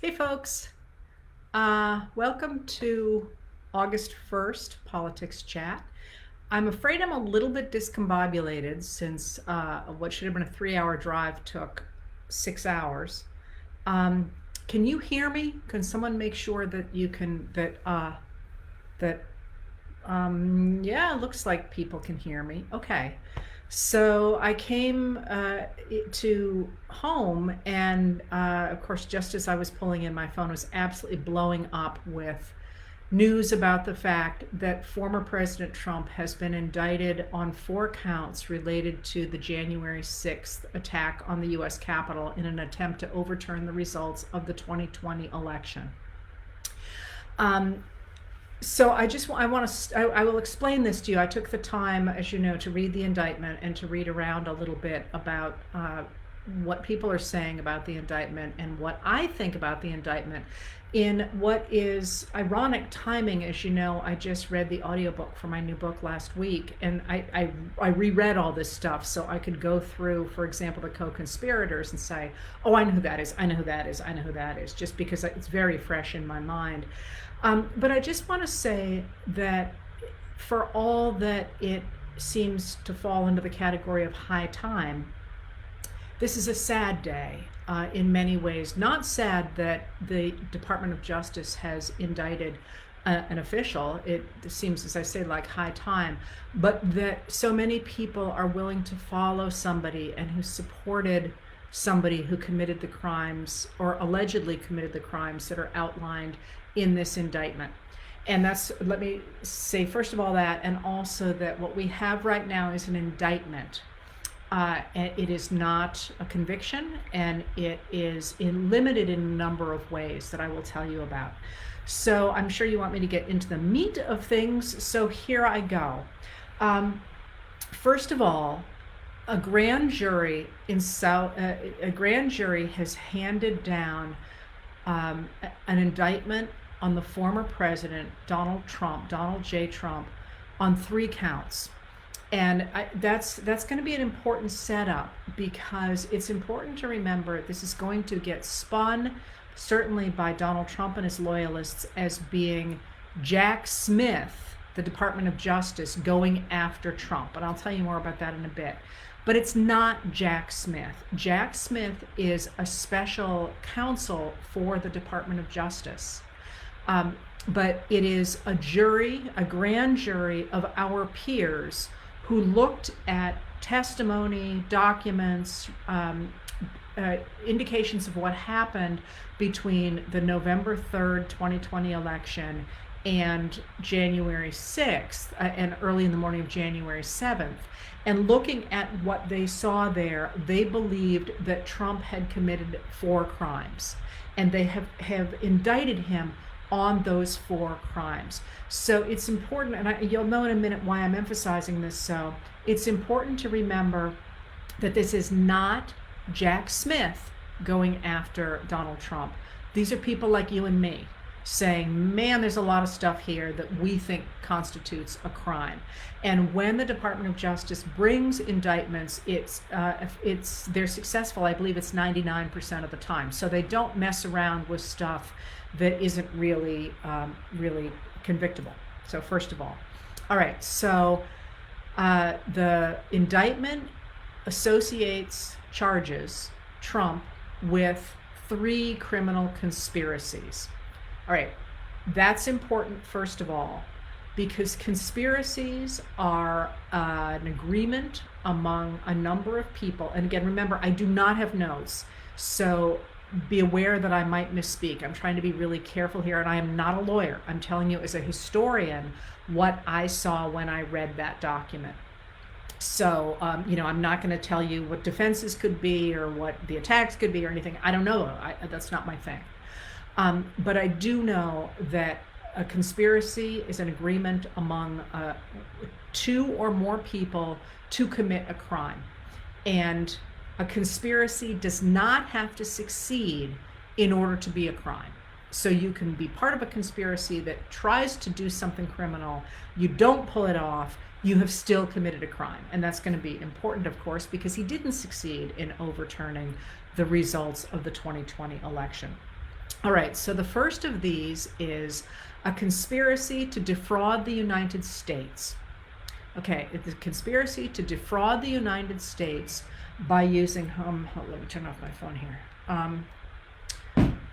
Hey folks, welcome to August 1st Politics Chat. I'm afraid I'm a little bit discombobulated since what should have been a 3-hour drive took 6 hours. Um, can you hear me? Can someone make sure that you can, that yeah, it looks like people can hear me. Okay. So I came to home, and of course, just as I was pulling in, my phone was absolutely blowing up with news about the fact that former President Trump has been indicted on 4 counts related to the January 6th attack on the U.S. Capitol in an attempt to overturn the results of the 2020 election. Um, so I will explain this to you. I took the time, as you know, to read the indictment and to read around a little bit about what people are saying about the indictment and what I think about the indictment in what is ironic timing. As you know, I just read the audiobook for my new book last week, and I reread all this stuff so I could go through, for example, the Co-conspirators and say, oh, I know who that is, I know who that is, I know who that is, just because it's very fresh in my mind. But I just want to say that for all that it seems to fall into the category of high time, this is a sad day in many ways. Not sad that the Department of Justice has indicted an official. It seems, as I say, like high time, but that so many people are willing to follow somebody and who supported somebody who committed the crimes or allegedly committed the crimes that are outlined in this indictment. And that's, let me say, first of all, that, and also that what we have right now is an indictment. It is not a conviction, and it is limited in a number of ways that I will tell you about. So I'm sure you want me to get into the meat of things, so here I go. First of all, a grand jury has handed down an indictment on the former president, Donald J. Trump, on 3 counts. And that's going to be an important setup, because it's important to remember this is going to get spun, certainly by Donald Trump and his loyalists, as being Jack Smith, the Department of Justice, going after Trump. And I'll tell you more about that in a bit. But it's not Jack Smith. Jack Smith is a special counsel for the Department of Justice. But it is a jury, a grand jury of our peers who looked at testimony, documents, indications of what happened between the November 3rd, 2020 election and January 6th, and early in the morning of January 7th. And looking at what they saw there, they believed that Trump had committed 4 crimes, and they have indicted him on those 4 crimes. So it's important, and you'll know in a minute why I'm emphasizing this. So it's important to remember that this is not Jack Smith going after Donald Trump. These are people like you and me saying, man, there's a lot of stuff here that we think constitutes a crime. And when the Department of Justice brings indictments, they're successful. I believe it's 99% of the time. So they don't mess around with stuff that isn't really convictable. So first of all right, so the indictment charges Trump with 3 criminal conspiracies. All right, that's important, first of all, because conspiracies are an agreement among a number of people. And again, remember, I do not have notes, so be aware that I might misspeak. I'm trying to be really careful here, and I am not a lawyer. I'm telling you as a historian what I saw when I read that document. So, I'm not going to tell you what defenses could be or what the attacks could be or anything. I don't know. That's not my thing. But I do know that a conspiracy is an agreement among 2 or more people to commit a crime. And a conspiracy does not have to succeed in order to be a crime. So you can be part of a conspiracy that tries to do something criminal, you don't pull it off, you have still committed a crime. And that's going to be important, of course, because he didn't succeed in overturning the results of the 2020 election. All right, so the first of these is a conspiracy to defraud the United States. Okay, it's a conspiracy to defraud the United States by using, let me turn off my phone here.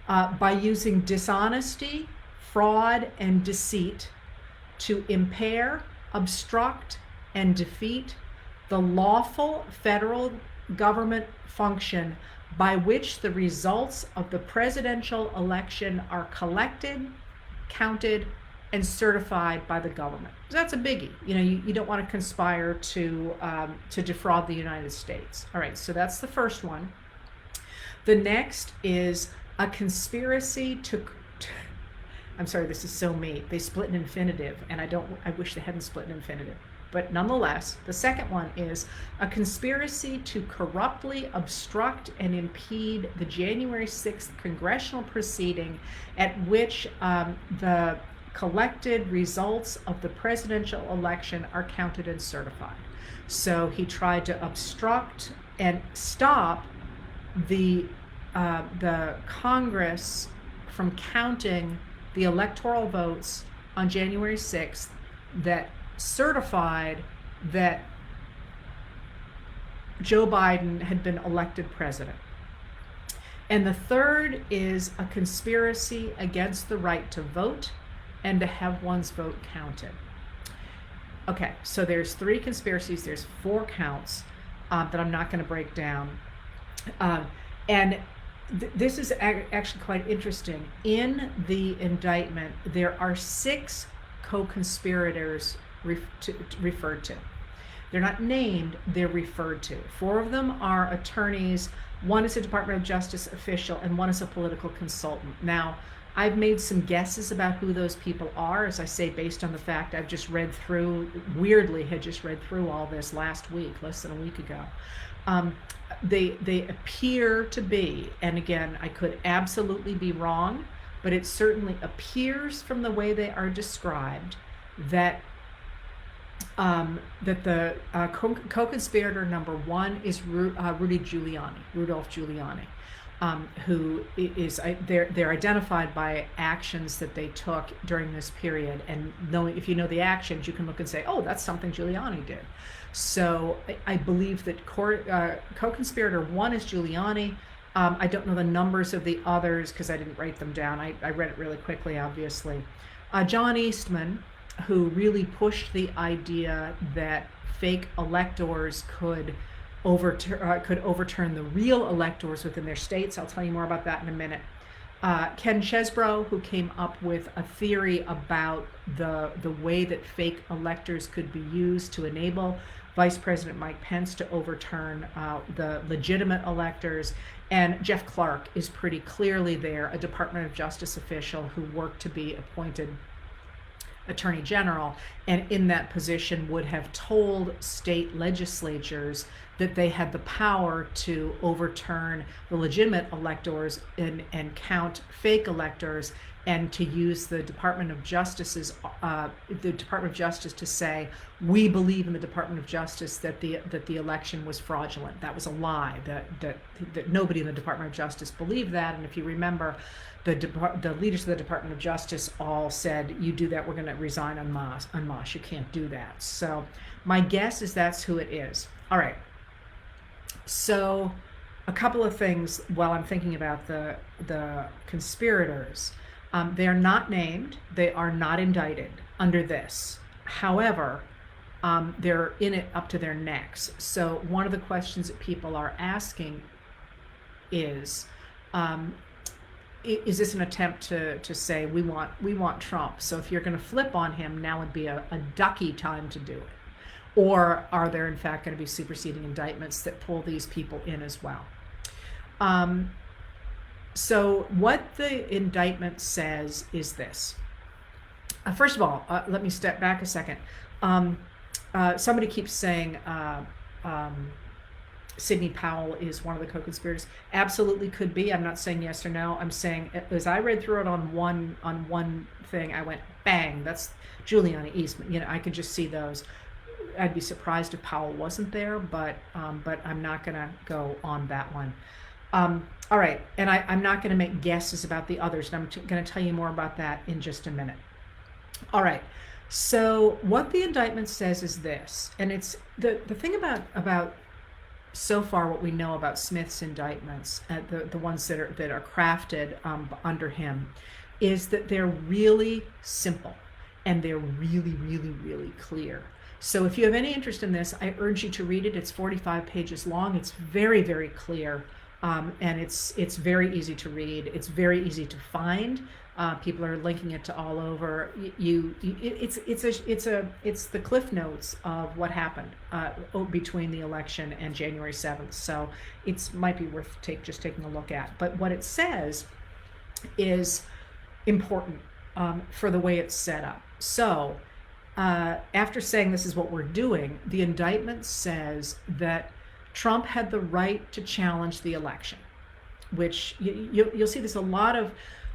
By using dishonesty, fraud, and deceit to impair, obstruct, and defeat the lawful federal government function by which the results of the presidential election are collected, counted, and certified by the government. That's a biggie. You don't want to conspire to defraud the United States. All right, so that's the first one. The next is a conspiracy to I'm sorry, this is so me. They split an infinitive, and I wish they hadn't split an infinitive. But nonetheless, the second one is a conspiracy to corruptly obstruct and impede the January 6th congressional proceeding at which the collected results of the presidential election are counted and certified. So he tried to obstruct and stop the Congress from counting the electoral votes on January 6th that certified that Joe Biden had been elected president. And the third is a conspiracy against the right to vote and to have one's vote counted. Okay, so there's 3 conspiracies, there's 4 counts that I'm not going to break down. And this is actually quite interesting. In the indictment, there are 6 co-conspirators referred to. They're not named, they're referred to. 4 of them are attorneys, 1 is a Department of Justice official, and 1 is a political consultant. Now, I've made some guesses about who those people are, as I say, based on the fact I've just read through, weirdly had just read through all this last week, less than a week ago. They appear to be, and again, I could absolutely be wrong, but it certainly appears from the way they are described that the co-conspirator number 1 is Rudolph Giuliani, who is they're identified by actions that they took during this period, and if you know the actions, you can look and say, oh, that's something Giuliani did. So I believe that co-conspirator 1 is Giuliani. I don't know the numbers of the others because I didn't write them down. I read it really quickly, obviously. John Eastman, who really pushed the idea that fake electors could overturn the real electors within their states. I'll tell you more about that in a minute. Ken Chesbrough, who came up with a theory about the way that fake electors could be used to enable Vice President Mike Pence to overturn the legitimate electors. And Jeff Clark is pretty clearly there, a Department of Justice official who worked to be appointed Attorney General, and in that position would have told state legislatures that they had the power to overturn the legitimate electors and count fake electors, and to use the Department of Justice to say, we believe in the Department of Justice that the election was fraudulent. That was a lie. That nobody in the Department of Justice believed that. And if you remember, the leaders of the Department of Justice all said, you do that, we're going to resign en masse. You can't do that. So my guess is that's who it is. All right. So a couple of things while I'm thinking about the conspirators. They are not named. They are not indicted under this. However, they're in it up to their necks. So one of the questions that people are asking is this an attempt to say we want Trump? So if you're going to flip on him, now would be a ducky time to do it. Or are there in fact going to be superseding indictments that pull these people in as well? So what the indictment says is this. First of all, let me step back a second. Somebody keeps saying Sidney Powell is one of the co-conspirators. Absolutely could be. I'm not saying yes or no. I'm saying, as I read through it on one thing, I went, bang, that's Giuliani, Eastman. I could just see those. I'd be surprised if Powell wasn't there, but I'm not going to go on that one. All right, and I'm not going to make guesses about the others, and I'm going to tell you more about that in just a minute. All right, so what the indictment says is this, and it's the thing about so far what we know about Smith's indictments, the ones that are crafted under him, is that they're really simple and they're really, really, really clear. So if you have any interest in this, I urge you to read it. It's 45 pages long. It's very, very clear, and it's very easy to read. It's very easy to find. People are linking it to all over. It's the cliff notes of what happened between the election and January 7th. So it might be worth just taking a look at. But what it says is important for the way it's set up. So after saying this is what we're doing, the indictment says that Trump had the right to challenge the election, which you'll see there's a lot of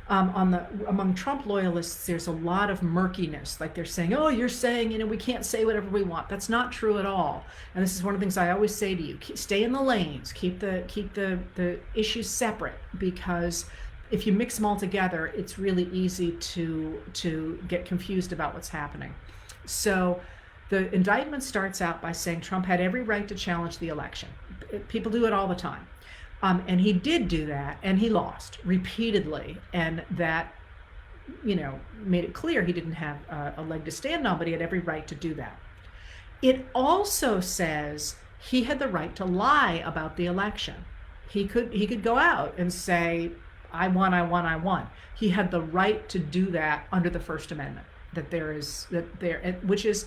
among Trump loyalists, there's a lot of murkiness. Like they're saying, oh, you're saying, we can't say whatever we want. That's not true at all. And this is one of the things I always say to you: stay in the lanes, keep the issues separate, because if you mix them all together, it's really easy to get confused about what's happening. So the indictment starts out by saying Trump had every right to challenge the election. People do it all the time. And he did do that, and he lost repeatedly, and that, made it clear he didn't have a leg to stand on, but he had every right to do that. It also says he had the right to lie about the election. He could go out and say, I won. He had the right to do that under the First Amendment. Which is,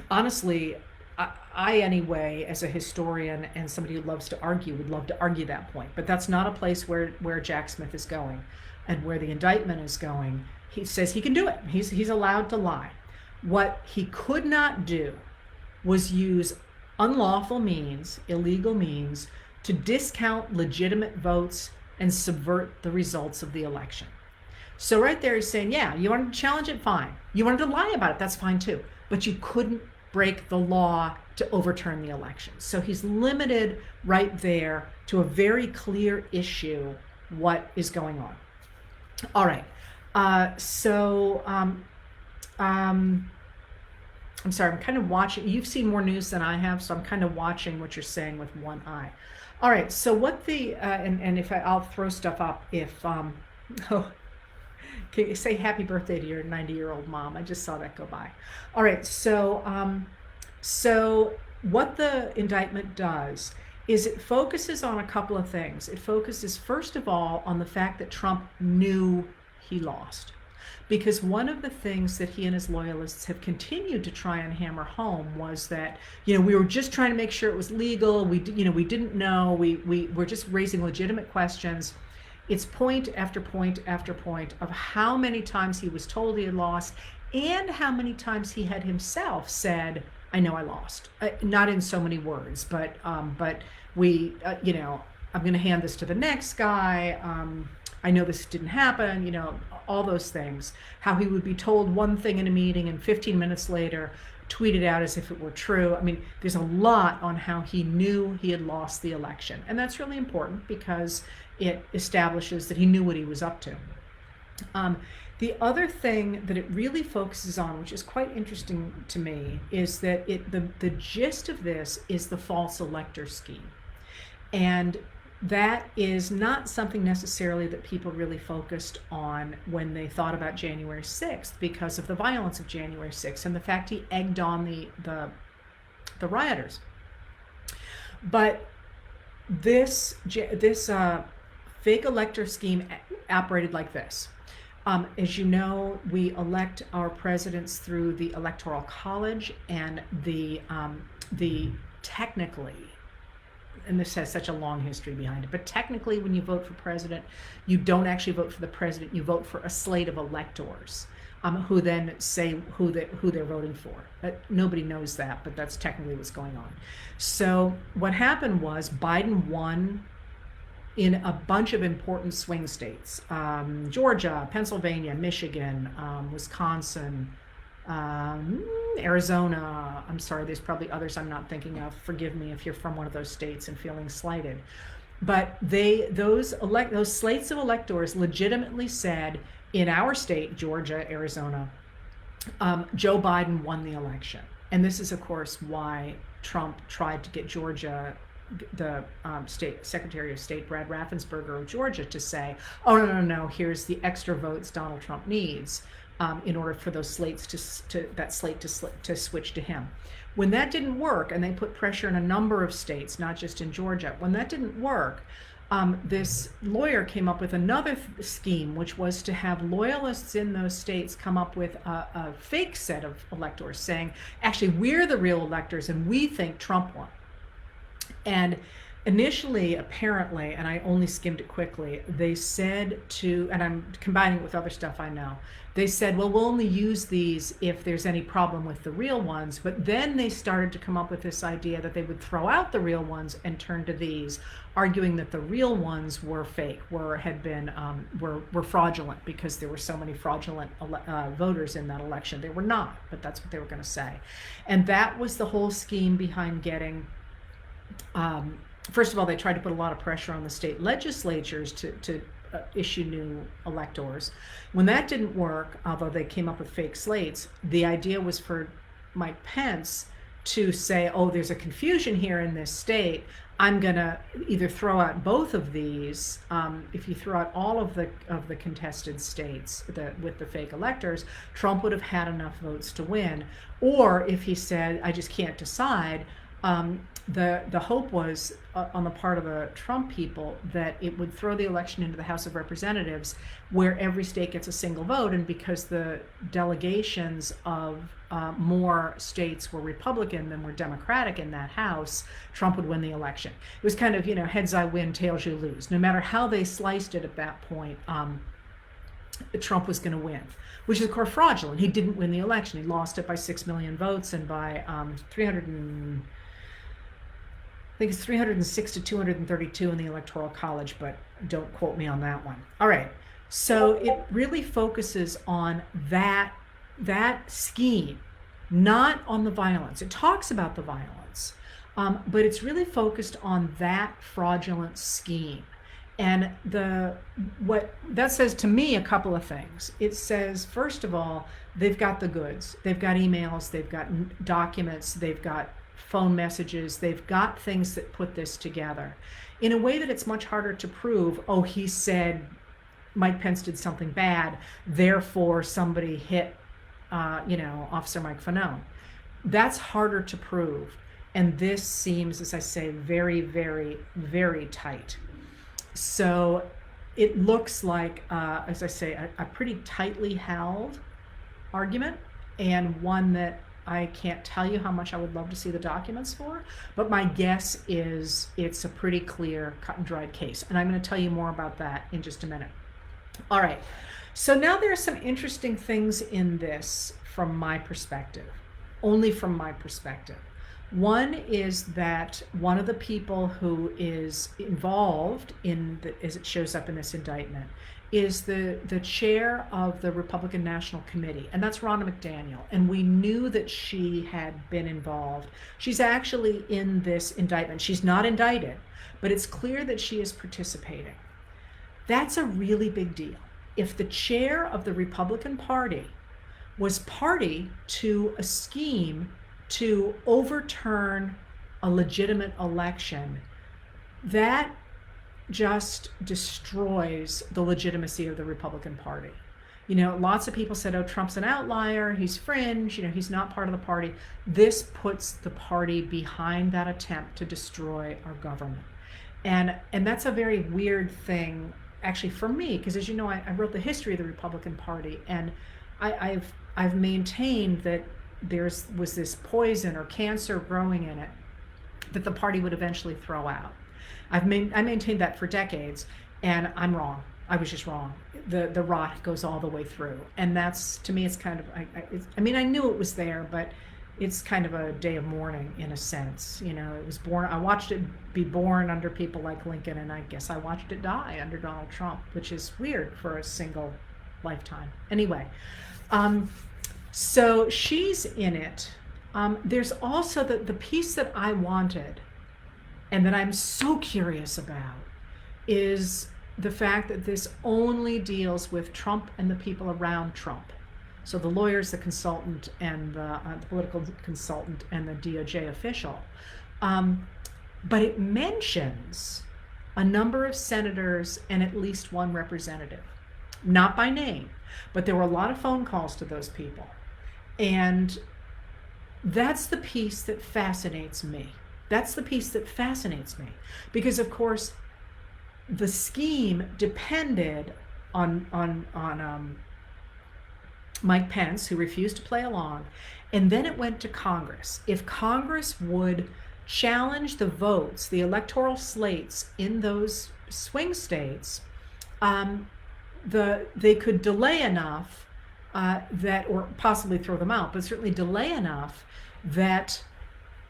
honestly, I anyway, as a historian and somebody who loves to argue, would love to argue that point. But that's not a place where Jack Smith is going, and where the indictment is going. He says he can do it. He's allowed to lie. What he could not do was use unlawful means, illegal means, to discount legitimate votes and subvert the results of the election. So right there he's saying, yeah, you wanted to challenge it, fine. You wanted to lie about it, that's fine too. But you couldn't break the law to overturn the election. So he's limited right there to a very clear issue, what is going on. All right. I'm sorry, I'm kind of watching. You've seen more news than I have, so I'm kind of watching what you're saying with one eye. All right, so what the, and if I'll throw stuff up if, okay, say happy birthday to your 90-year-old mom. I just saw that go by. All right, so what the indictment does is it focuses on a couple of things. It focuses, first of all, on the fact that Trump knew he lost. Because one of the things that he and his loyalists have continued to try and hammer home was that, we were just trying to make sure it was legal. We didn't know. We were just raising legitimate questions. It's point after point after point of how many times he was told he had lost, and how many times he had himself said, I know I lost. Not in so many words, but we, I'm going to hand this to the next guy. I know this didn't happen, all those things. How he would be told one thing in a meeting and 15 minutes later tweet it out as if it were true. I mean, there's a lot on how he knew he had lost the election. And that's really important because it establishes that he knew what he was up to. The other thing that it really focuses on, which is quite interesting to me, is that the gist of this is the false elector scheme. And that is not something necessarily that people really focused on when they thought about January 6th because of the violence of January 6th and the fact he egged on the rioters. But this fake elector scheme operated like this. As you know, we elect our presidents through the Electoral College, and the technically, and this has such a long history behind it, but technically when you vote for president, you don't actually vote for the president, you vote for a slate of electors who then say who they're voting for. Nobody knows that, but that's technically what's going on. So what happened was Biden won in a bunch of important swing states, Georgia, Pennsylvania, Michigan, Wisconsin, Arizona. I'm sorry, there's probably others I'm not thinking of. Forgive me if you're from one of those states and feeling slighted. But those slates of electors legitimately said, in our state, Georgia, Arizona, Joe Biden won the election. And this is, of course, why Trump tried to get Georgia, the state Secretary of State Brad Raffensperger of Georgia, to say, oh, no, here's the extra votes Donald Trump needs in order for those slates to switch to him. When that didn't work, and they put pressure in a number of states, not just in Georgia, when that didn't work, this lawyer came up with another scheme, which was to have loyalists in those states come up with a fake set of electors saying, actually, we're the real electors and we think Trump won. And initially, apparently, and I only skimmed it quickly, they said to, and I'm combining it with other stuff I know, they said, well, we'll only use these if there's any problem with the real ones. But then they started to come up with this idea that they would throw out the real ones and turn to these, arguing that the real ones were fake, were fraudulent, because there were so many fraudulent voters in that election. They were not, but that's what they were going to say. And that was the whole scheme behind getting, first of all, they tried to put a lot of pressure on the state legislatures to issue new electors. When that didn't work, although they came up with fake slates, the idea was for Mike Pence to say, oh, there's a confusion here in this state. I'm going to either throw out both of these. If you throw out all of the contested states with the fake electors, Trump would have had enough votes to win. Or if he said, I just can't decide, the hope was on the part of the Trump people that it would throw the election into the House of Representatives, where every state gets a single vote, and because the delegations of more states were Republican than were Democratic in that House, Trump would win the election. It was kind of, heads I win, tails you lose. No matter how they sliced it at that point, Trump was going to win, which is, of course, fraudulent. He didn't win the election. He lost it by 6 million votes and by 306 to 232 in the Electoral College, but don't quote me on that one. All right, so it really focuses on that scheme, not on the violence. It talks about the violence, but it's really focused on that fraudulent scheme. And what that says to me, a couple of things. It says, first of all, they've got the goods. They've got emails, they've got documents, they've got phone messages, they've got things that put this together in a way that it's much harder to prove, oh, he said Mike Pence did something bad, therefore somebody hit Officer Mike Fanone. That's harder to prove. And this seems, as I say, very, very, very tight. So it looks like, as I say, a pretty tightly held argument, and one that I can't tell you how much I would love to see the documents for, but my guess is it's a pretty clear, cut and dried case. And I'm going to tell you more about that in just a minute. All right. So now there are some interesting things in this from my perspective, only from my perspective. One is that one of the people who is involved in as it shows up in this indictment, is the chair of the Republican National Committee, and that's Ronna McDaniel. And we knew that she had been involved. She's actually in this indictment. She's not indicted, but it's clear that she is participating. That's a really big deal. If the chair of the Republican Party was party to a scheme to overturn a legitimate election, that just destroys the legitimacy of the Republican Party. Lots of people said, oh, Trump's an outlier, he's fringe, he's not part of the party. This puts the party behind that attempt to destroy our government. And that's a very weird thing, actually, for me, because as you know, I wrote the history of the Republican Party, and I've maintained that was this poison or cancer growing in it that the party would eventually throw out. I maintained that for decades, and I'm wrong. I was just wrong. The rot goes all the way through, and that's, to me, it's kind of, I knew it was there, but it's kind of a day of mourning in a sense. It was born. I watched it be born under people like Lincoln, and I guess I watched it die under Donald Trump, which is weird for a single lifetime. Anyway, so she's in it. There's also the piece that I wanted and that I'm so curious about is the fact that this only deals with Trump and the people around Trump. So the lawyers, the consultant, and the political consultant, and the DOJ official. But it mentions a number of senators and at least one representative. Not by name, but there were a lot of phone calls to those people. And that's the piece that fascinates me. That's the piece that fascinates me. Because, of course, the scheme depended on Mike Pence, who refused to play along, and then it went to Congress. If Congress would challenge the votes, the electoral slates in those swing states, they could delay enough or possibly throw them out, but certainly delay enough that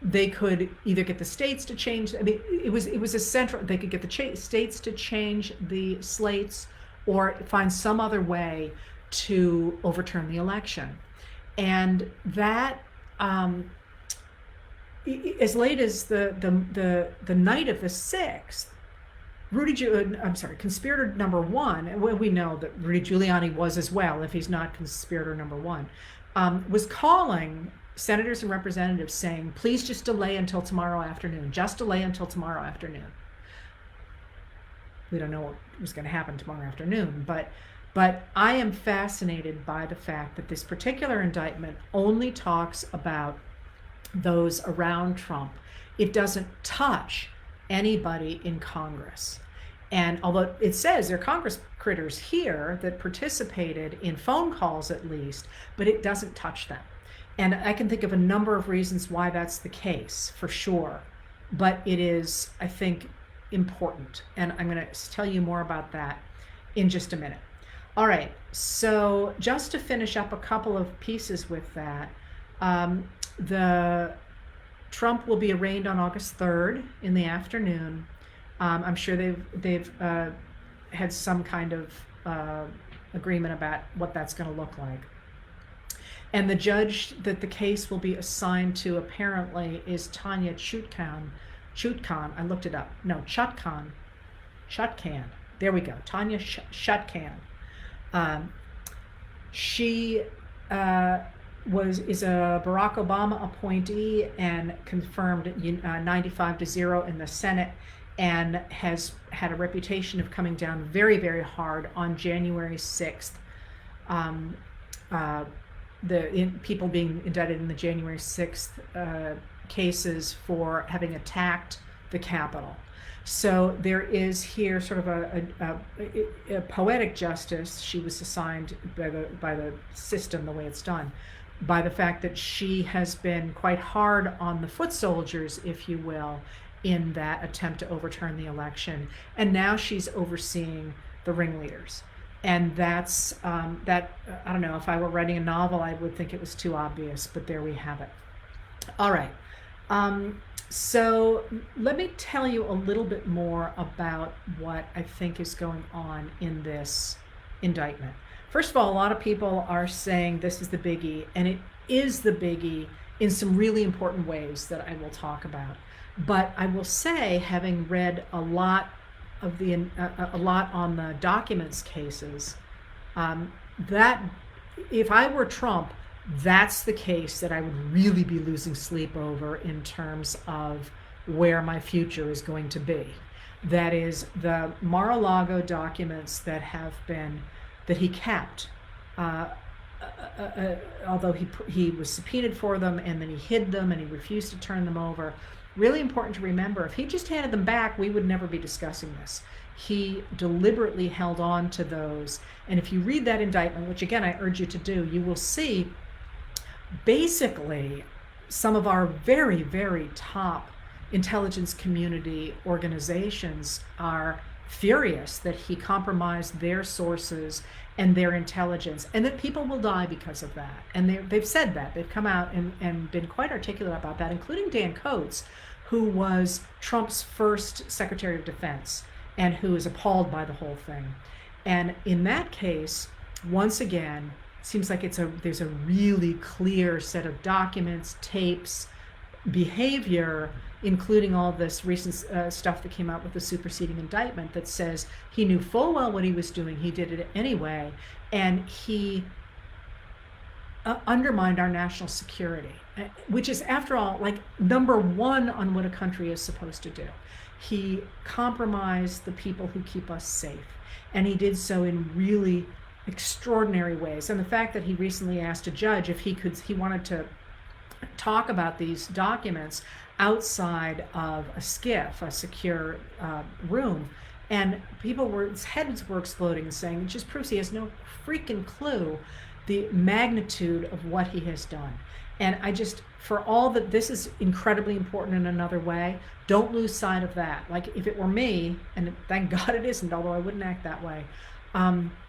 they could either get the states to change. I mean, it was a central. They could get the states to change the slates, or find some other way to overturn the election, and that as late as the night of the 6th, conspirator number 1. And we know that Rudy Giuliani was as well, if he's not conspirator number 1, was calling senators and representatives saying, please just delay until tomorrow afternoon. Just delay until tomorrow afternoon. We don't know what was going to happen tomorrow afternoon, but I am fascinated by the fact that this particular indictment only talks about those around Trump. It doesn't touch anybody in Congress. And although it says there are Congress critters here that participated in phone calls at least, but it doesn't touch them. And I can think of a number of reasons why that's the case, for sure. But it is, I think, important. And I'm going to tell you more about that in just a minute. All right, so just to finish up a couple of pieces with that, the Trump will be arraigned on August 3rd in the afternoon. I'm sure they've had some kind of agreement about what that's going to look like. And the judge that the case will be assigned to apparently is Tanya Chutkan. I looked it up. No, Chutkan. There we go. Tanya Chutkan. She is a Barack Obama appointee and confirmed 95-0 in the Senate, and has had a reputation of coming down very, very hard on January 6th. People being indicted in the January 6th cases for having attacked the Capitol. So there is here sort of a poetic justice. She was assigned by the system, the way it's done, by the fact that she has been quite hard on the foot soldiers, if you will, in that attempt to overturn the election. And now she's overseeing the ringleaders. And that's, I don't know, if I were writing a novel, I would think it was too obvious, but there we have it. All right. So let me tell you a little bit more about what I think is going on in this indictment. First of all, a lot of people are saying this is the biggie, and it is the biggie in some really important ways that I will talk about. But I will say, having read a lot on the documents cases, that if I were Trump, that's the case that I would really be losing sleep over in terms of where my future is going to be. That is, the Mar-a-Lago documents that he kept, although he was subpoenaed for them, and then he hid them and he refused to turn them over. Really important to remember, if he just handed them back, we would never be discussing this. He deliberately held on to those. And if you read that indictment, which again I urge you to do, you will see basically some of our very, very top intelligence community organizations are furious that he compromised their sources and their intelligence, and that people will die because of that. And they've said that. They've come out and been quite articulate about that, including Dan Coats, who was Trump's first Secretary of Defense and who is appalled by the whole thing. And in that case, once again, seems like there's a really clear set of documents, tapes, behavior including all this recent stuff that came out with the superseding indictment that says he knew full well what he was doing, he did it anyway, and he undermined our national security, which is, after all, like number one on what a country is supposed to do. He compromised the people who keep us safe, and he did so in really extraordinary ways. And the fact that he recently asked a judge if he wanted to talk about these documents outside of a SCIF, a secure room, and people's heads were exploding and saying it just proves he has no freaking clue the magnitude of what he has done. And I just, for all that this is incredibly important in another way, don't lose sight of that. Like, if it were me, and thank God it isn't, although I wouldn't act that way,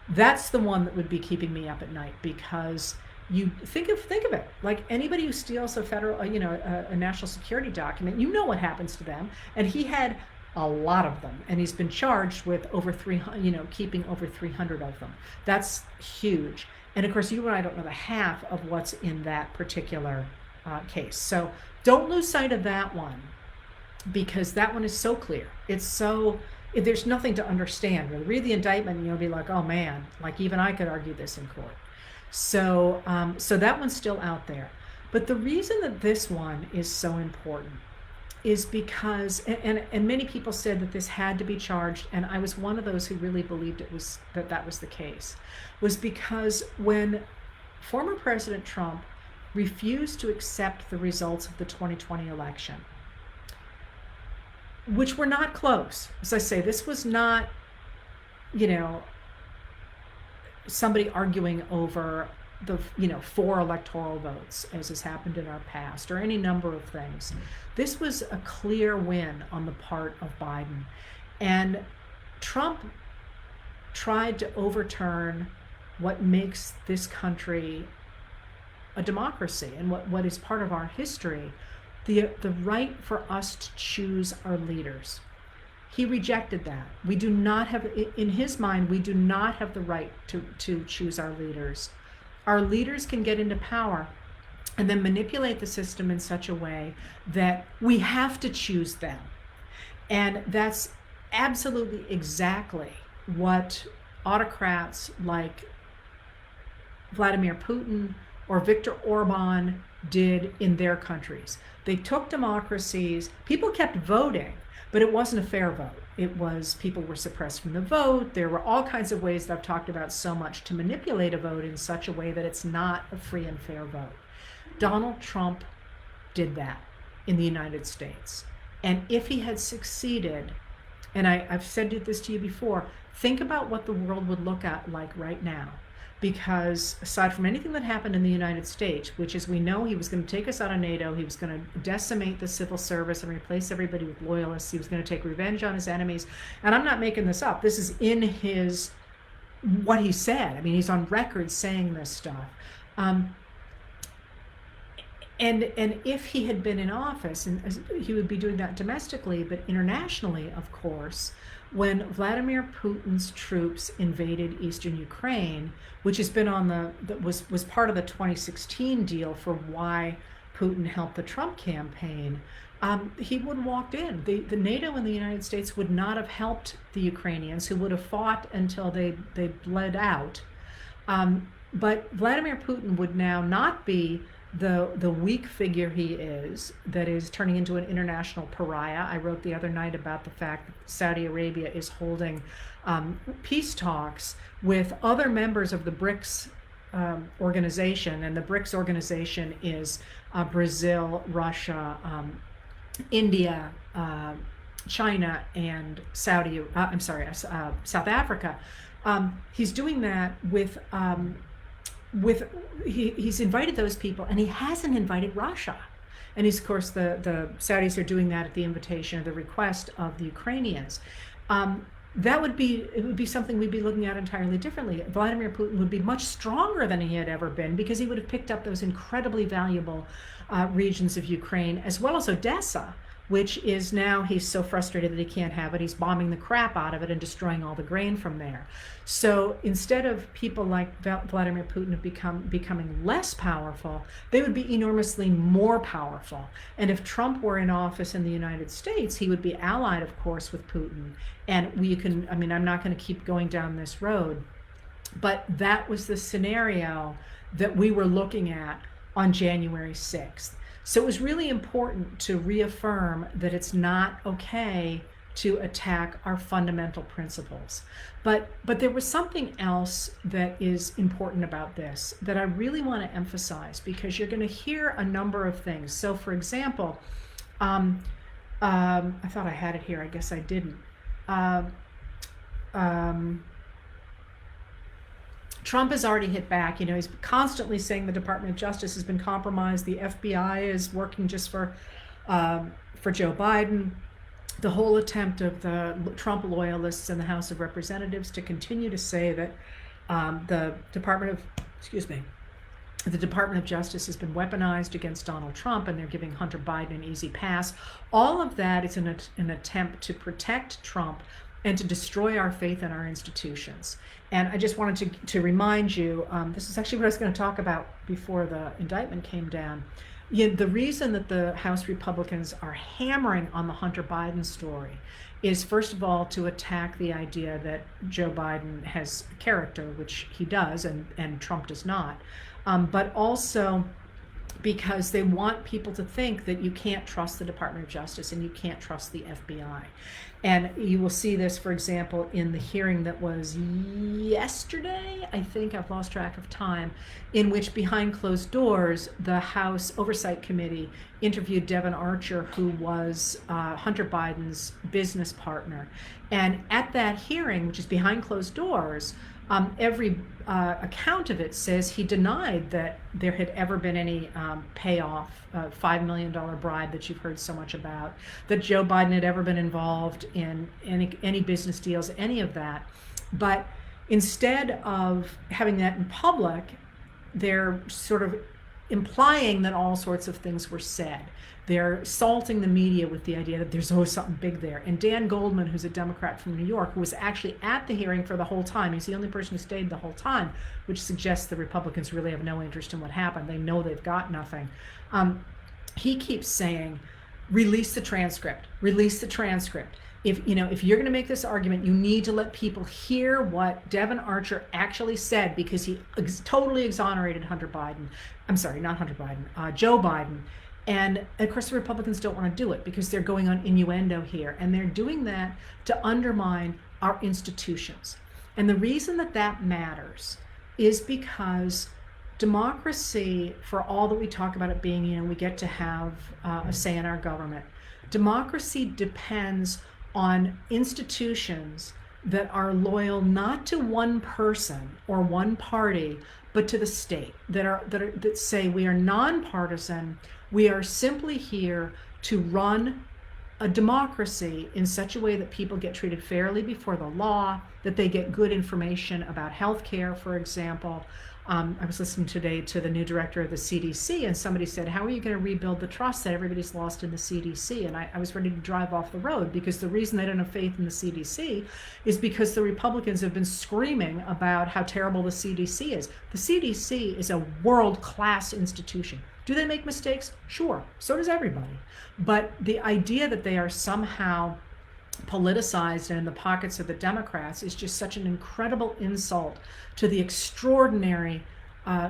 that's the one that would be keeping me up at night, because you think of it, like anybody who steals a federal, a national security document, you know what happens to them. And he had a lot of them, and he's been charged with over 300, keeping over 300 of them. That's huge. And of course, you and I don't know the half of what's in that particular case. So don't lose sight of that one, because that one is so clear. There's nothing to understand. Really, read the indictment and you'll be like, oh man, like even I could argue this in court. So that one's still out there. But the reason that this one is so important is because, and many people said that this had to be charged, and I was one of those who really believed that was the case, was because when former President Trump refused to accept the results of the 2020 election, which were not close. As I say, this was not, somebody arguing over the 4 electoral votes, as has happened in our past, or any number of things. This was a clear win on the part of Biden. And Trump tried to overturn what makes this country a democracy and what is part of our history, the right for us to choose our leaders. He rejected that. We do not have, in his mind, we do not have the right to choose our leaders. Our leaders can get into power and then manipulate the system in such a way that we have to choose them. And that's absolutely exactly what autocrats like Vladimir Putin or Viktor Orban did in their countries. They took democracies, people kept voting, but it wasn't a fair vote. It was, people were suppressed from the vote. There were all kinds of ways that I've talked about so much to manipulate a vote in such a way that it's not a free and fair vote. Donald Trump did that in the United States. And if he had succeeded, and I've said this to you before, think about what the world would look at like right now. Because aside from anything that happened in the United States, which is, we know he was going to take us out of NATO, he was going to decimate the civil service and replace everybody with loyalists, he was going to take revenge on his enemies. And I'm not making this up. This is in what he said. I mean, he's on record saying this stuff. And if he had been in office, and he would be doing that domestically, but internationally, of course, when Vladimir Putin's troops invaded eastern Ukraine, which has been was part of the 2016 deal for why Putin helped the Trump campaign, he would have walked in. The NATO and the United States would not have helped the Ukrainians, who would have fought until they bled out. But Vladimir Putin would now not be the weak figure he is, that is turning into an international pariah. I wrote the other night about the fact that Saudi Arabia is holding peace talks with other members of the BRICS organization, and the BRICS organization is Brazil, Russia, India, China, and South Africa. He's doing that he's invited those people, and he hasn't invited Russia. And of course, the Saudis are doing that at the invitation or the request of the Ukrainians. It would be something we'd be looking at entirely differently. Vladimir Putin would be much stronger than he had ever been, because he would have picked up those incredibly valuable regions of Ukraine, as well as Odessa, which is now he's so frustrated that he can't have it, he's bombing the crap out of it and destroying all the grain from there. So instead of people like Vladimir Putin becoming less powerful, they would be enormously more powerful. And if Trump were in office in the United States, he would be allied, of course, with Putin. And I'm not going to keep going down this road, but that was the scenario that we were looking at on January 6th. So it was really important to reaffirm that it's not okay to attack our fundamental principles. But there was something else that is important about this that I really want to emphasize, because you're going to hear a number of things. So for example, I thought I had it here, I guess I didn't. Trump has already hit back. He's constantly saying the Department of Justice has been compromised. The FBI is working just for Joe Biden. The whole attempt of the Trump loyalists in the House of Representatives to continue to say that the Department of Justice has been weaponized against Donald Trump, and they're giving Hunter Biden an easy pass. All of that is an attempt to protect Trump and to destroy our faith in our institutions. And I just wanted to remind you, this is actually what I was going to talk about before the indictment came down. The reason that the House Republicans are hammering on the Hunter Biden story is, first of all, to attack the idea that Joe Biden has character, which he does, and Trump does not, but also because they want people to think that you can't trust the Department of Justice and you can't trust the FBI. And you will see this, for example, in the hearing that was yesterday, I think, I've lost track of time, in which behind closed doors, the House Oversight Committee interviewed Devon Archer, who was Hunter Biden's business partner. And at that hearing, which is behind closed doors, every account of it says he denied that there had ever been any payoff, $5 million bribe that you've heard so much about, that Joe Biden had ever been involved in any business deals, any of that. But instead of having that in public, they're sort of implying that all sorts of things were said. They're salting the media with the idea that there's always something big there. And Dan Goldman, who's a Democrat from New York, who was actually at the hearing for the whole time, he's the only person who stayed the whole time, which suggests the Republicans really have no interest in what happened. They know they've got nothing. He keeps saying, release the transcript, release the transcript. If you're going to make this argument, you need to let people hear what Devon Archer actually said, because he totally exonerated Hunter Biden. I'm sorry, not Hunter Biden, Joe Biden. And of course, the Republicans don't want to do it because they're going on innuendo here. And they're doing that to undermine our institutions. And the reason that matters is because democracy, for all that we talk about it being, we get to have a say in our government. Democracy depends on institutions that are loyal not to one person or one party, but to the state, that say we are nonpartisan. We are simply here to run a democracy in such a way that people get treated fairly before the law, that they get good information about health care, for example. I was listening today to the new director of the CDC, and somebody said, how are you going to rebuild the trust that everybody's lost in the CDC? And I was ready to drive off the road, because the reason they don't have faith in the CDC is because the Republicans have been screaming about how terrible the CDC is. The CDC is a world-class institution. Do they make mistakes? Sure. So does everybody. But the idea that they are somehow politicized and in the pockets of the Democrats is just such an incredible insult to the extraordinary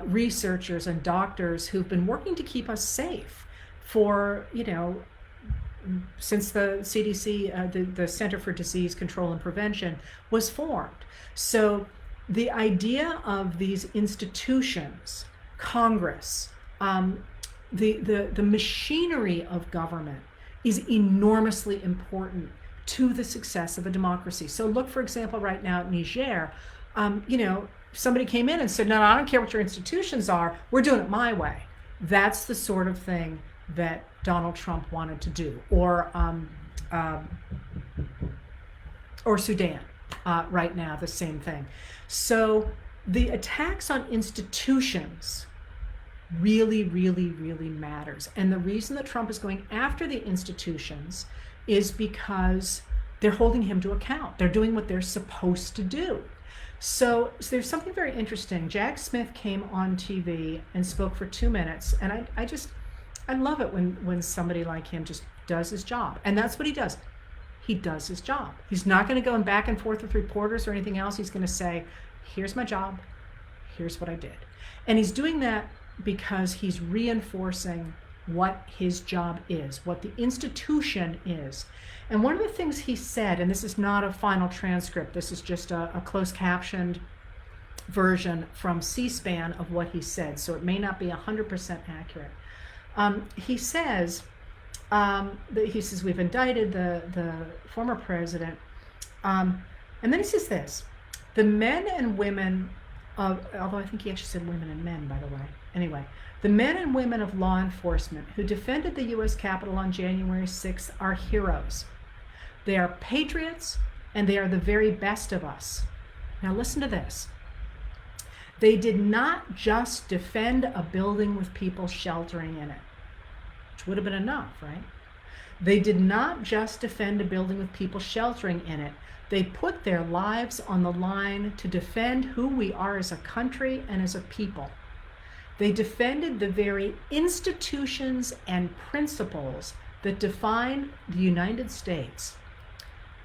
researchers and doctors who've been working to keep us safe for, since the CDC, the Center for Disease Control and Prevention, was formed. So the idea of these institutions, Congress, the machinery of government is enormously important to the success of a democracy. So look, for example, right now at Niger, somebody came in and said, no, I don't care what your institutions are, we're doing it my way. That's the sort of thing that Donald Trump wanted to do. Or Sudan, right now, the same thing. So the attacks on institutions really, really, really matters. And the reason that Trump is going after the institutions is because they're holding him to account. They're doing what they're supposed to do. So there's something very interesting. Jack Smith came on TV and spoke for 2 minutes, and I love it when somebody like him just does his job. And that's what he does. He does his job. He's not going to go back and forth with reporters or anything else. He's going to say, here's my job, here's what I did. And he's doing that because he's reinforcing what his job is, what the institution is. And one of the things he said, and this is not a final transcript, this is just a closed captioned version from C-SPAN of what he said, so it may not be 100% accurate. He says we've indicted the former president, and then he says this: the men and women of, although I think he actually said women and men, by the way. Anyway, the men and women of law enforcement who defended the U.S. Capitol on January 6th are heroes. They are patriots, and they are the very best of us. Now listen to this. They did not just defend a building with people sheltering in it, which would have been enough, right? They did not just defend a building with people sheltering in it. They put their lives on the line to defend who we are as a country and as a people. They defended the very institutions and principles that define the United States.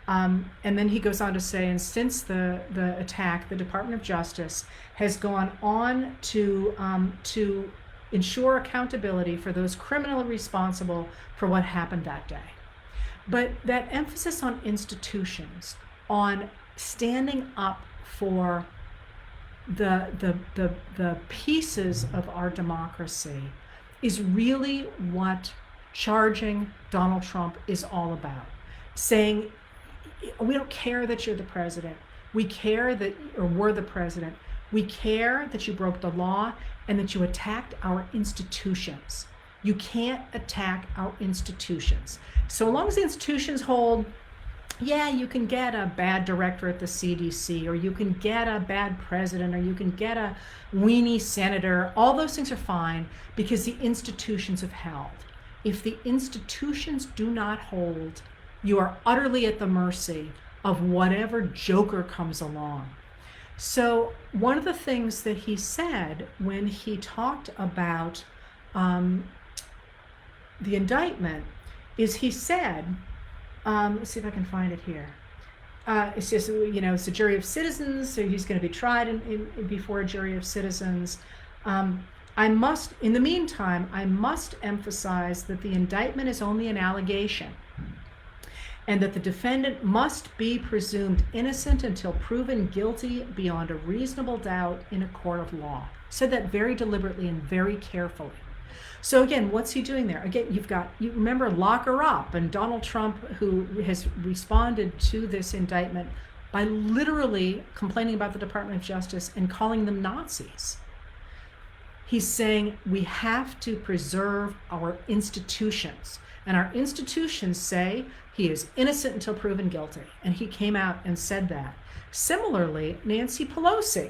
And then he goes on to say, and since the attack, the Department of Justice has gone on to ensure accountability for those criminally responsible for what happened that day. But that emphasis on institutions, on standing up for the pieces of our democracy, is really what charging Donald Trump is all about. Saying, we don't care that you're the president. We care that, or were the president. We care that you broke the law and that you attacked our institutions. You can't attack our institutions. So long as the institutions hold, yeah, you can get a bad director at the CDC, or you can get a bad president, or you can get a weenie senator. All those things are fine because the institutions have held. If the institutions do not hold, you are utterly at the mercy of whatever joker comes along. So one of the things that he said when he talked about the indictment is he said, let's see if I can find it here. It's just, it's a jury of citizens, so he's going to be tried before a jury of citizens. In the meantime, I must emphasize that the indictment is only an allegation, and that the defendant must be presumed innocent until proven guilty beyond a reasonable doubt in a court of law. Said that very deliberately and very carefully. So again, what's he doing there? Again, you remember lock her up, and Donald Trump, who has responded to this indictment by literally complaining about the Department of Justice and calling them Nazis. He's saying we have to preserve our institutions, and our institutions say he is innocent until proven guilty, and he came out and said that. Similarly, Nancy Pelosi,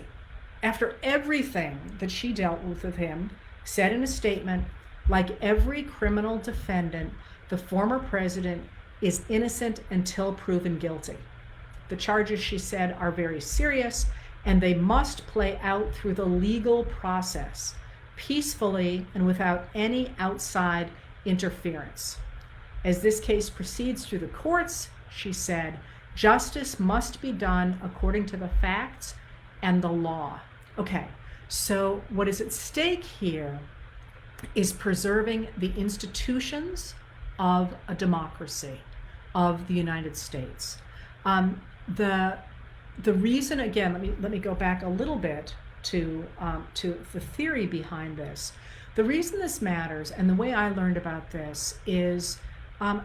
after everything that she dealt with him, said in a statement, like every criminal defendant, the former president is innocent until proven guilty. The charges, she said, are very serious, and they must play out through the legal process, peacefully and without any outside interference. As this case proceeds through the courts, she said, justice must be done according to the facts and the law. Okay, so what is at stake here is preserving the institutions of a democracy, of the United States. The reason, again, let me go back a little bit to the theory behind this. The reason this matters, and the way I learned about this, is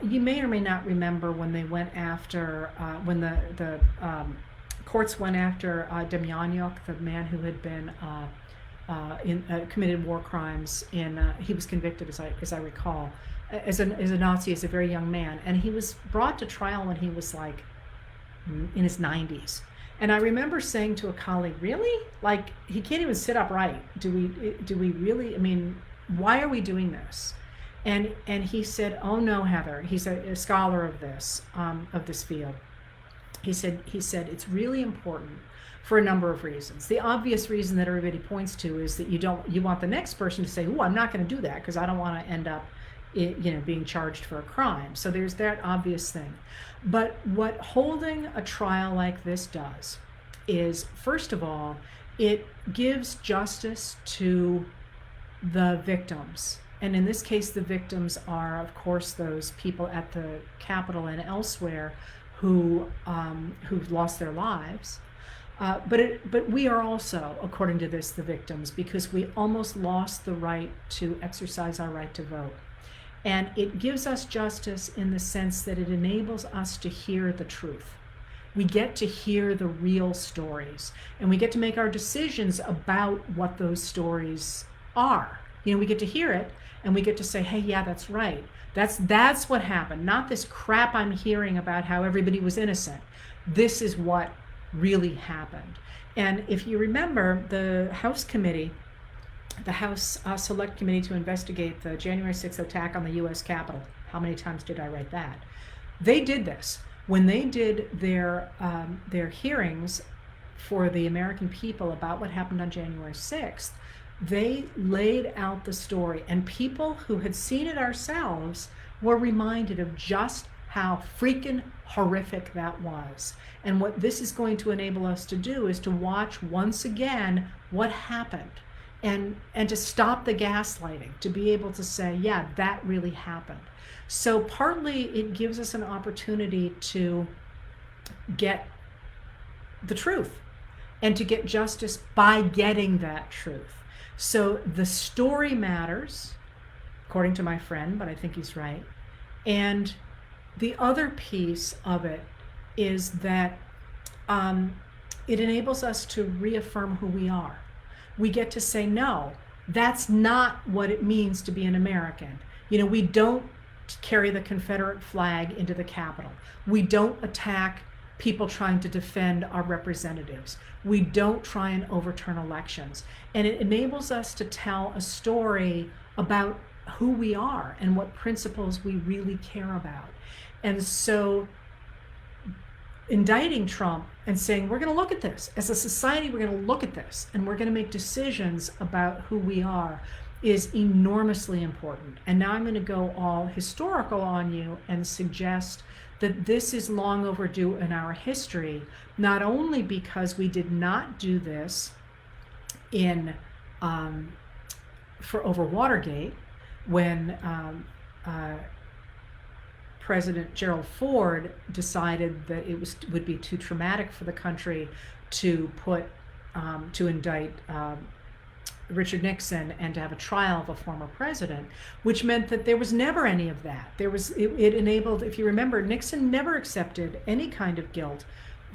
you may or may not remember when they went after, when the courts went after Demjanjuk, the man who had been committed war crimes he was convicted, as I recall, as a Nazi, as a very young man, and he was brought to trial when he was like in his 90s. And I remember saying to a colleague, really? Like, he can't even sit upright. Do we really, I mean, why are we doing this? And he said, oh no, Heather. He's a scholar of this field. He said it's really important for a number of reasons. The obvious reason that everybody points to is that you want the next person to say, oh, I'm not going to do that because I don't want to end up being charged for a crime. So there's that obvious thing. But what holding a trial like this does is, first of all, it gives justice to the victims. And in this case, the victims are, of course, those people at the Capitol and elsewhere who've lost their lives. But we are also, according to this, the victims, because we almost lost the right to exercise our right to vote. And it gives us justice in the sense that it enables us to hear the truth. We get to hear the real stories, and we get to make our decisions about what those stories are. We get to hear it, and we get to say, hey, yeah, that's right. That's what happened, not this crap I'm hearing about how everybody was innocent. This is what really happened. And if you remember, the House Select Committee to investigate the January 6th attack on the U.S. Capitol, how many times did I write that? They did this. When they did their hearings for the American people about what happened on January 6th, they laid out the story, and people who had seen it ourselves were reminded of just how freaking horrific that was. And what this is going to enable us to do is to watch once again what happened, and to stop the gaslighting, to be able to say, yeah, that really happened. So partly it gives us an opportunity to get the truth and to get justice by getting that truth. So the story matters, according to my friend, but I think he's right. And the other piece of it is that it enables us to reaffirm who we are. We get to say, no, that's not what it means to be an American. We don't carry the Confederate flag into the Capitol. We don't attack people trying to defend our representatives. We don't try and overturn elections. And it enables us to tell a story about who we are and what principles we really care about. And so indicting Trump and saying, we're going to look at this. As a society, we're going to look at this, and we're going to make decisions about who we are, is enormously important. And now I'm going to go all historical on you and suggest that this is long overdue in our history, not only because we did not do this over Watergate, when President Gerald Ford decided that it would be too traumatic for the country to indict Richard Nixon and to have a trial of a former president, which meant that there was never any of that. It enabled, if you remember, Nixon never accepted any kind of guilt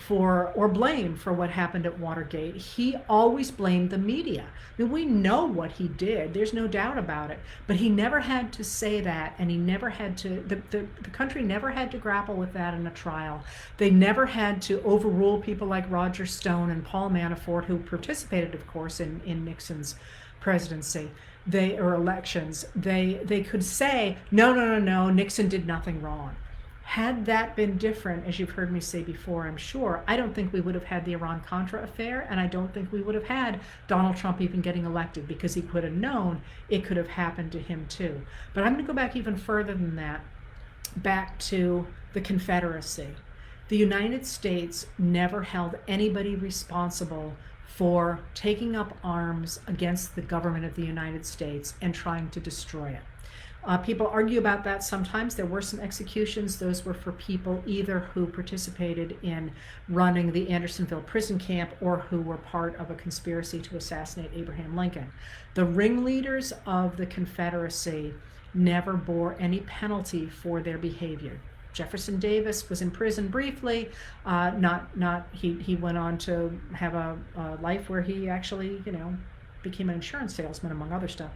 or blame for what happened at Watergate. He always blamed the media. I mean, we know what he did. There's no doubt about it. But he never had to say that, and he never had to, the country never had to grapple with that in a trial. They never had to overrule people like Roger Stone and Paul Manafort, who participated, of course, in Nixon's presidency or elections. They could say, no, Nixon did nothing wrong. Had that been different, as you've heard me say before, I'm sure, I don't think we would have had the Iran-Contra affair, and I don't think we would have had Donald Trump even getting elected, because he could have known it could have happened to him too. But I'm going to go back even further than that, back to the Confederacy. The United States never held anybody responsible for taking up arms against the government of the United States and trying to destroy it. People argue about that sometimes. There were some executions. Those were for people either who participated in running the Andersonville prison camp or who were part of a conspiracy to assassinate Abraham Lincoln. The ringleaders of the Confederacy never bore any penalty for their behavior. Jefferson Davis was in prison briefly. He went on to have a life where he actually, became an insurance salesman, among other stuff.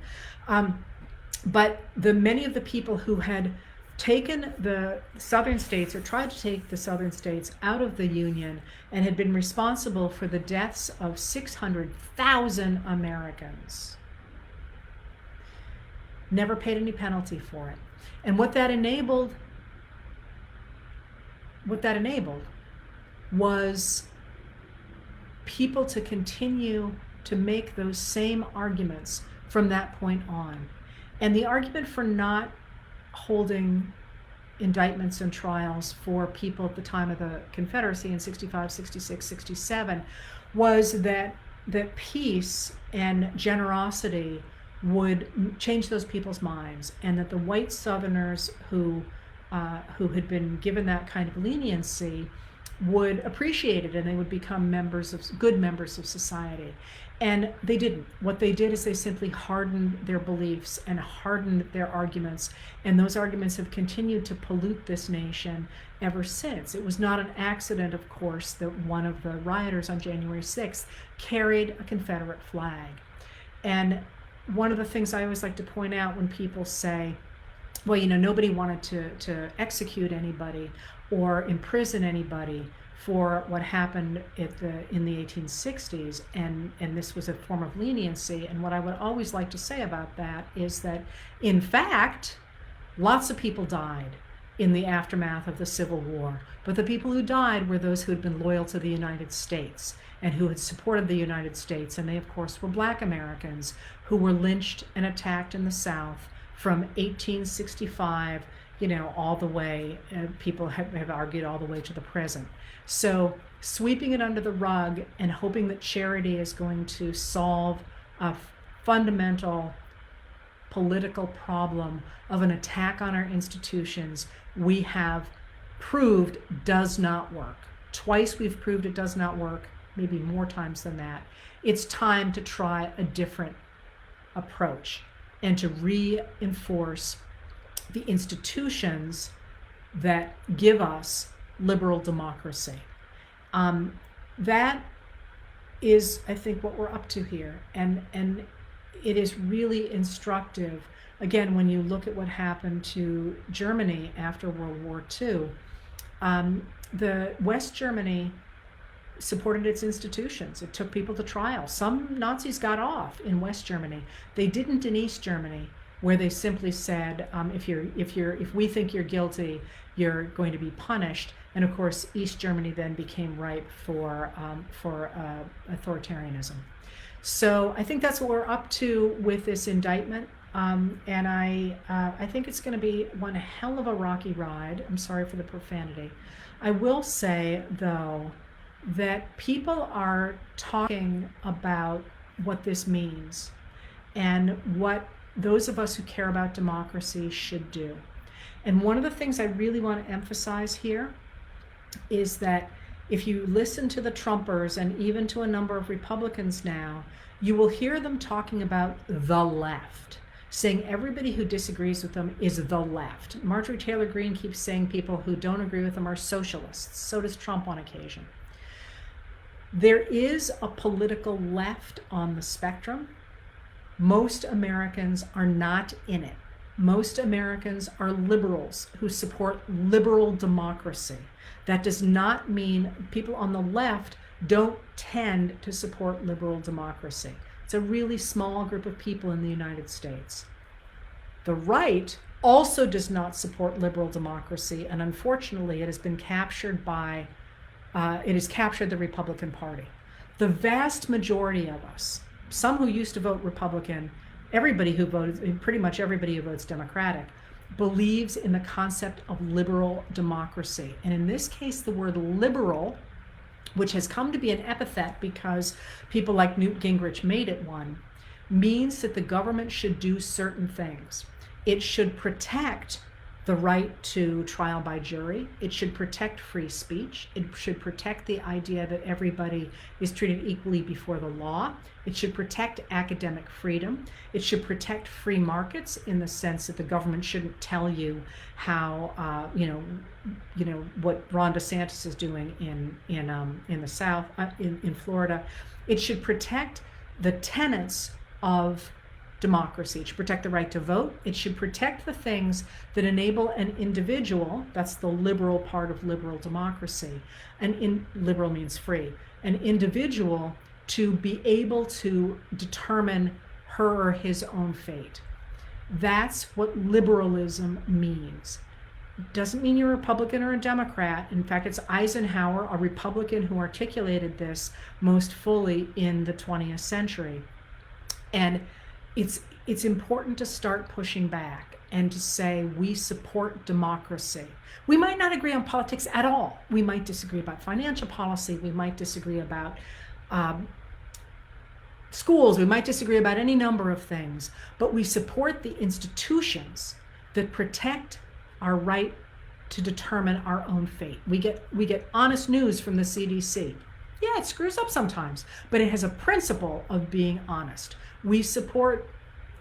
But many of the people who had taken the southern states, or tried to take the southern states out of the Union, and had been responsible for the deaths of 600,000 Americans. Never paid any penalty for it. And what that enabled was people to continue to make those same arguments from that point on. And the argument for not holding indictments and trials for people at the time of the Confederacy in 65, 66, 67 was that peace and generosity would change those people's minds, and that the white Southerners who had been given that kind of leniency would appreciate it, and they would become good members of society. And they didn't. What they did is they simply hardened their beliefs and hardened their arguments, and those arguments have continued to pollute this nation ever since. It was not an accident, of course, that one of the rioters on January 6th carried a Confederate flag. And one of the things I always like to point out when people say, well, nobody wanted to execute anybody or imprison anybody for what happened in the 1860s, and this was a form of leniency. And what I would always like to say about that is that, in fact, lots of people died in the aftermath of the Civil War, but the people who died were those who had been loyal to the United States and who had supported the United States, and they, of course, were Black Americans who were lynched and attacked in the South from 1865, all the way, people have argued all the way to the present. So sweeping it under the rug and hoping that charity is going to solve a fundamental political problem of an attack on our institutions, we have proved does not work. Twice we've proved it does not work, maybe more times than that. It's time to try a different approach and to reinforce the institutions that give us liberal democracy. That is, I think, what we're up to here. And it is really instructive, again, when you look at what happened to Germany after World War II. The West Germany supported its institutions. It took people to trial. Some Nazis got off in West Germany. They didn't in East Germany, where they simply said, if we think you're guilty, you're going to be punished. And of course, East Germany then became ripe for authoritarianism. So I think that's what we're up to with this indictment. And I think it's going to be one hell of a rocky ride. I'm sorry for the profanity. I will say, though, that people are talking about what this means and what those of us who care about democracy should do. And one of the things I really want to emphasize here is that if you listen to the Trumpers and even to a number of Republicans now, you will hear them talking about the left, saying everybody who disagrees with them is the left. Marjorie Taylor Greene keeps saying people who don't agree with them are socialists. So does Trump on occasion. There is a political left on the spectrum. Most Americans are not in it. Most Americans are liberals who support liberal democracy. That does not mean people on the left don't tend to support liberal democracy. It's a really small group of people in the United States. The right also does not support liberal democracy, and unfortunately it has been captured by, it has captured the Republican Party. The vast majority of us, some who used to vote Republican, everybody who voted, pretty much everybody who votes Democratic, believes in the concept of liberal democracy. And in this case, the word liberal, which has come to be an epithet because people like Newt Gingrich made it one, means that the government should do certain things. It should protect the right to trial by jury. It should protect free speech. It should protect the idea that everybody is treated equally before the law. It should protect academic freedom. It should protect free markets in the sense that the government shouldn't tell you how, what Ron DeSantis is doing in the South, in Florida. It should protect the tenets of democracy. It should protect the right to vote. It should protect the things that enable an individual, that's the liberal part of liberal democracy, liberal means free, an individual to be able to determine her or his own fate. That's what liberalism means. It doesn't mean you're a Republican or a Democrat. In fact, it's Eisenhower, a Republican, who articulated this most fully in the 20th century. And it's important to start pushing back and to say we support democracy. We might not agree on politics at all. We might disagree about financial policy. We might disagree about schools. We might disagree about any number of things. But we support the institutions that protect our right to determine our own fate. We get honest news from the CDC. Yeah, it screws up sometimes, but it has a principle of being honest. We support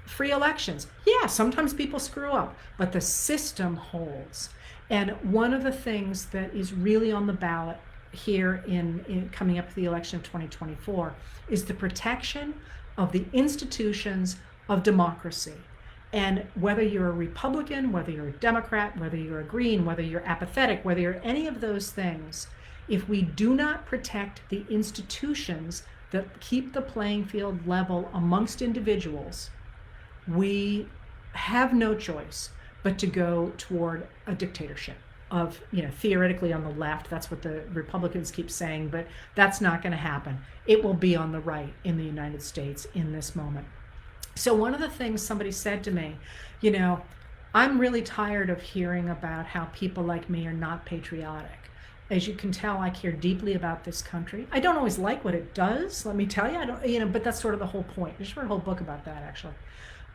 free elections. Yeah, sometimes people screw up, but the system holds. And one of the things that is really on the ballot here in coming up to the election of 2024 is the protection of the institutions of democracy. And whether you're a Republican, whether you're a Democrat, whether you're a Green, whether you're apathetic, whether you're any of those things, if we do not protect the institutions that keep the playing field level amongst individuals, we have no choice but to go toward a dictatorship of, theoretically on the left. That's what the Republicans keep saying, but that's not going to happen. It will be on the right in the United States in this moment. So one of the things somebody said to me, I'm really tired of hearing about how people like me are not patriotic. As you can tell, I care deeply about this country. I don't always like what it does, let me tell you. I don't, but that's sort of the whole point. I just wrote a whole book about that, actually.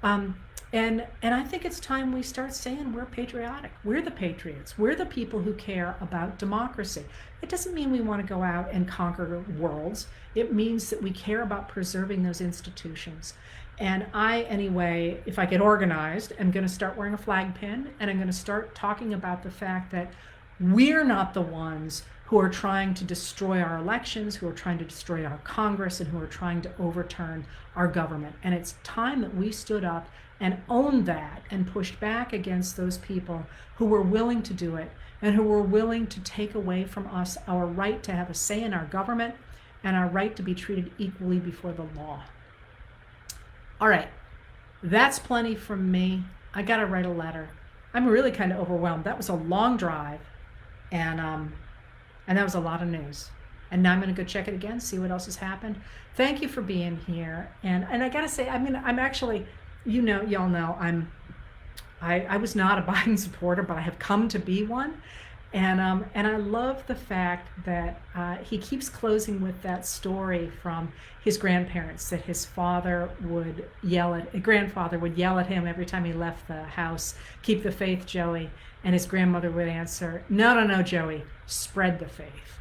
And I think it's time we start saying we're patriotic. We're the patriots. We're the people who care about democracy. It doesn't mean we want to go out and conquer worlds. It means that we care about preserving those institutions. And I, anyway, if I get organized, am going to start wearing a flag pin, and I'm going to start talking about the fact that we're not the ones who are trying to destroy our elections, who are trying to destroy our Congress, and who are trying to overturn our government. And it's time that we stood up and owned that and pushed back against those people who were willing to do it and who were willing to take away from us our right to have a say in our government and our right to be treated equally before the law. All right, that's plenty from me. I got to write a letter. I'm really kind of overwhelmed. That was a long drive, and that was a lot of news. And now I'm going to go check it again, see what else has happened. Thank you for being here. And I got to say, I'm actually, y'all know, I was not a Biden supporter, but I have come to be one. And I love the fact that he keeps closing with that story from his grandparents, that his grandfather would yell at him every time he left the house, "Keep the faith, Joey." And his grandmother would answer, No, Joey, spread the faith.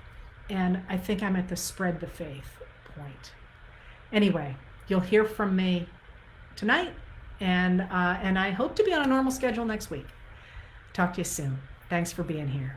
And I think I'm at the spread the faith point. Anyway, you'll hear from me tonight, and I hope to be on a normal schedule next week. Talk to you soon. Thanks for being here.